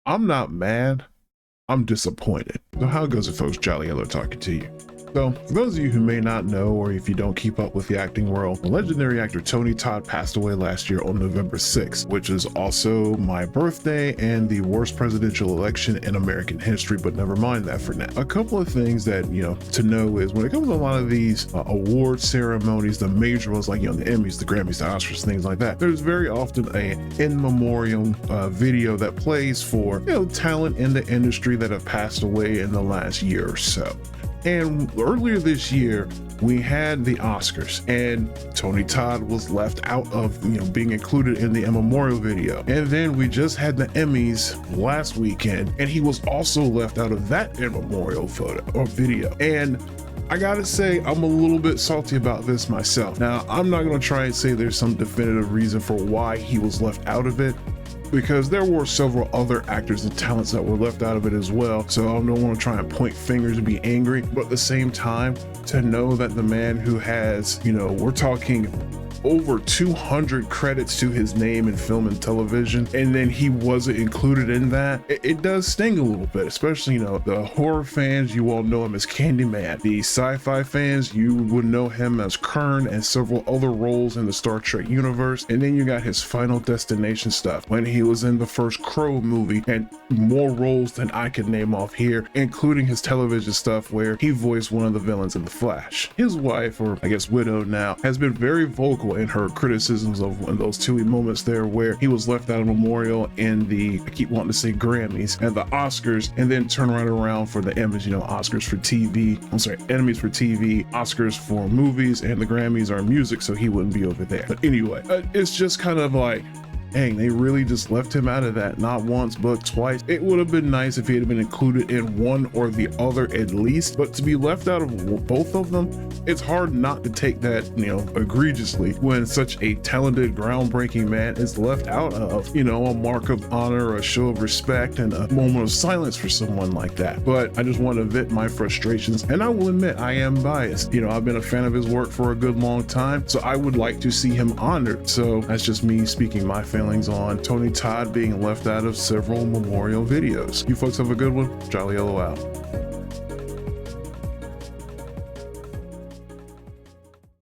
I'm not mad, I'm disappointed. So how goes it, folks? Jolly Yellow talking to you. So, for those of you who may not know, or if you don't keep up with the acting world, the legendary actor Tony Todd passed away last year on November 6th, which is also my birthday and the worst presidential election in American history, but never mind that for now. A couple of things that, to know is when it comes to a lot of these award ceremonies, the major ones like, the Emmys, the Grammys, the Oscars, things like that, there's very often a In Memoriam video that plays for, talent in the industry that have passed away in the last year or so. And earlier this year, we had the Oscars, and Tony Todd was left out of, being included in the In Memoriam video. And then we just had the Emmys last weekend, and he was also left out of that In Memoriam photo or video. And I gotta say, I'm a little bit salty about this myself. Now, I'm not gonna try and say there's some definitive reason for why he was left out of it, because there were several other actors and talents that were left out of it as well. So I don't want to try and point fingers and be angry, but at the same time, to know that the man who has, we're talking over 200 credits to his name in film and television, and then he wasn't included in that, it does sting a little bit, especially, the horror fans, you all know him as Candyman. The sci-fi fans, you would know him as Kern and several other roles in the Star Trek universe. And then you got his Final Destination stuff when he was in the first Crow movie, and more roles than I could name off here, including his television stuff where he voiced one of the villains in The Flash. His wife, or I guess widow now, has been very vocal in her criticisms of those two moments there where he was left out of Memorial in the, I keep wanting to say Grammys and the Oscars, and then turn right around for the Emmys, Oscars for TV, Emmys for TV, Oscars for movies, and the Grammys are music, so he wouldn't be over there. But anyway, it's just kind of like, dang, they really just left him out of that, not once, but twice. It would have been nice if he had been included in one or the other at least, but to be left out of both of them, it's hard not to take that, egregiously when such a talented, groundbreaking man is left out of, a mark of honor, a show of respect, and a moment of silence for someone like that. But I just want to vent my frustrations, and I will admit I am biased. I've been a fan of his work for a good long time, so I would like to see him honored. So that's just me speaking my feelings on Tony Todd being left out of several memorial videos. You folks have a good one. Jolly Yellow out.